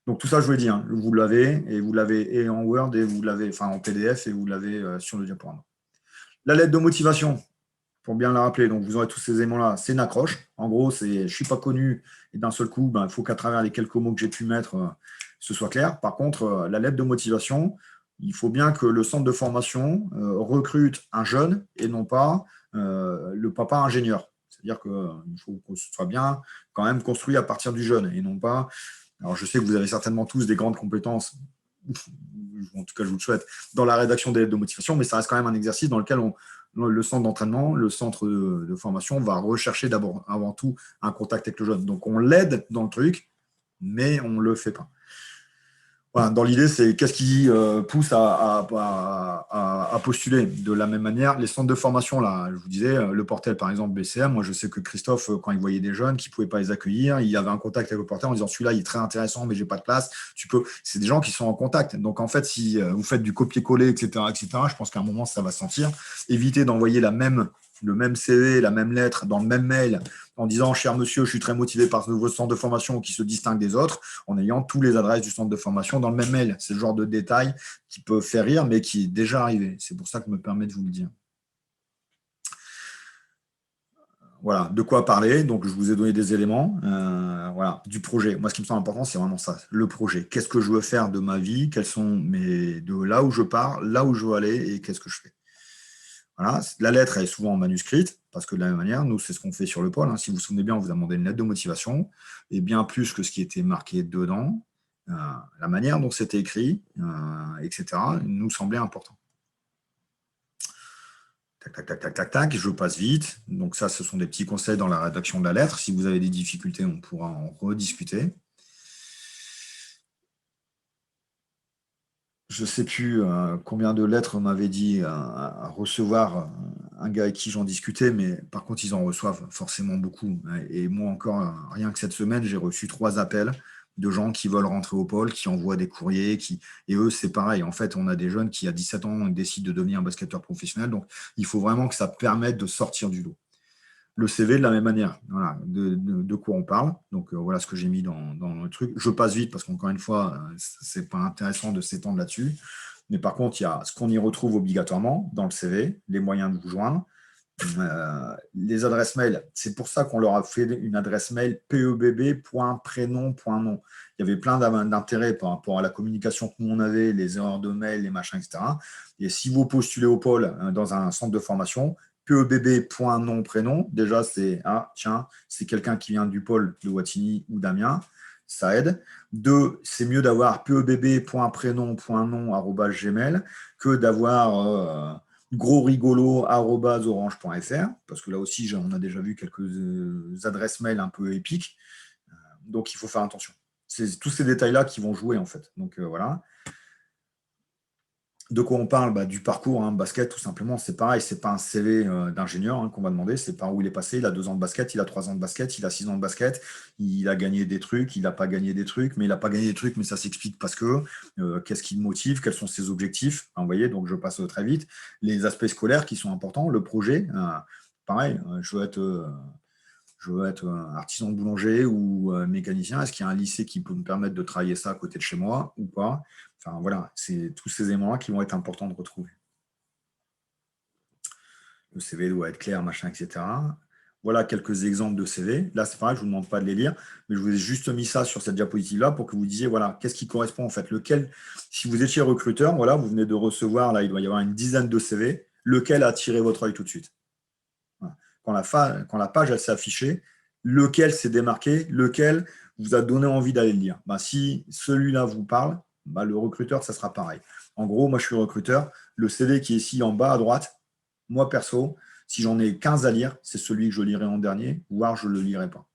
Donc, tout ça, je vous l'ai dit, hein, vous l'avez, et vous l'avez et en Word, et vous l'avez en PDF, et vous l'avez sur le diaporama. La lettre de motivation, pour bien la rappeler, donc vous aurez tous ces éléments-là, c'est une accroche. En gros, c'est je ne suis pas connu, et d'un seul coup, il faut qu'à travers les quelques mots que j'ai pu mettre, ce soit clair. Par contre, la lettre de motivation, il faut bien que le centre de formation recrute un jeune et non pas le papa ingénieur. C'est-à-dire qu'il faut que ce soit bien quand même construit à partir du jeune et non pas. Alors, je sais que vous avez certainement tous des grandes compétences, en tout cas, je vous le souhaite, dans la rédaction des lettres de motivation, mais ça reste quand même un exercice dans lequel le centre d'entraînement, le centre de formation va rechercher d'abord, avant tout, un contact avec le jeune. Donc, on l'aide dans le truc, mais on ne le fait pas. Voilà, dans l'idée, c'est qu'est-ce qui pousse à postuler. De la même manière, les centres de formation, là, je vous disais, le Portel, par exemple, BCM, moi, je sais que Christophe, quand il voyait des jeunes qui ne pouvaient pas les accueillir, il avait un contact avec le Portel en disant celui-là, il est très intéressant, mais je n'ai pas de place. C'est des gens qui sont en contact. Donc, en fait, si vous faites du copier-coller, etc., je pense qu'à un moment, ça va se sentir. Évitez d'envoyer le même CV, la même lettre dans le même mail en disant « Cher monsieur, je suis très motivé par ce nouveau centre de formation qui se distingue des autres », en ayant tous les adresses du centre de formation dans le même mail. C'est le genre de détail qui peut faire rire, mais qui est déjà arrivé. C'est pour ça que je me permets de vous le dire. Voilà, de quoi parler. Donc, je vous ai donné des éléments. Voilà, du projet. Moi, ce qui me semble important, c'est vraiment ça, le projet. Qu'est-ce que je veux faire de ma vie? Quels sont de là où je pars, là où je veux aller et qu'est-ce que je fais? Voilà. La lettre est souvent manuscrite, parce que de la même manière, nous, c'est ce qu'on fait sur le pôle. Si vous vous souvenez bien, on vous a demandé une lettre de motivation, et bien plus que ce qui était marqué dedans, la manière dont c'était écrit, etc., nous semblait important. Tac, tac, tac, tac, tac, tac, je passe vite. Donc ça, ce sont des petits conseils dans la rédaction de la lettre. Si vous avez des difficultés, on pourra en rediscuter. Je ne sais plus combien de lettres m'avait dit à recevoir un gars avec qui j'en discutais, mais par contre, ils en reçoivent forcément beaucoup. Et moi encore, rien que cette semaine, j'ai reçu 3 appels de gens qui veulent rentrer au pôle, qui envoient des courriers. Et eux, c'est pareil. En fait, on a des jeunes qui, à 17 ans, décident de devenir un basketteur professionnel. Donc, il faut vraiment que ça permette de sortir du lot. Le CV de la même manière. Voilà, de quoi on parle. Donc, voilà ce que j'ai mis dans le truc. Je passe vite parce qu'encore une fois, ce n'est pas intéressant de s'étendre là-dessus. Mais par contre, il y a ce qu'on y retrouve obligatoirement dans le CV, les moyens de vous joindre, les adresses mail. C'est pour ça qu'on leur a fait une adresse mail pebb.prénom.nom. Il y avait plein d'intérêts par rapport à la communication que nous on avait, les erreurs de mail, les machins, etc. Et si vous postulez au pôle dans un centre de formation, pebb.nom prénom, déjà c'est tiens, c'est quelqu'un qui vient du pôle de Wattignies ou d'Amiens, ça aide. 2, c'est mieux d'avoir pebb.prénom.nom@gmail que d'avoir grosrigolo@orange.fr, parce que là aussi on a déjà vu quelques adresses mail un peu épiques, donc il faut faire attention. C'est tous ces détails-là qui vont jouer en fait. Donc voilà. De quoi on parle? Du parcours, basket, tout simplement, c'est pareil, c'est pas un CV d'ingénieur qu'on va demander, c'est par où il est passé, il a 2 ans de basket, il a 3 ans de basket, il a 6 ans de basket, il a gagné des trucs, il n'a pas gagné des trucs, mais il n'a pas gagné des trucs, mais ça s'explique parce que qu'est-ce qui le motive, quels sont ses objectifs, vous voyez, donc je passe très vite. Les aspects scolaires qui sont importants, le projet, pareil, je veux être artisan de boulanger ou mécanicien. Est-ce qu'il y a un lycée qui peut me permettre de travailler ça à côté de chez moi ou pas? Enfin, voilà, c'est tous ces éléments-là qui vont être importants de retrouver. Le CV doit être clair, machin, etc. Voilà quelques exemples de CV. Là, c'est pareil, je ne vous demande pas de les lire, mais je vous ai juste mis ça sur cette diapositive-là pour que vous disiez, voilà, qu'est-ce qui correspond en fait. Lequel, si vous étiez recruteur, voilà, vous venez de recevoir, là, il doit y avoir une dizaine de CV, lequel a attiré votre œil tout de suite. Voilà. Quand la page elle s'est affichée, lequel s'est démarqué, lequel vous a donné envie d'aller le lire. Si celui-là vous parle, le recruteur, ça sera pareil. En gros, moi, je suis recruteur. Le CV qui est ici en bas à droite, moi, perso, si j'en ai 15 à lire, c'est celui que je lirai en dernier, voire je ne le lirai pas.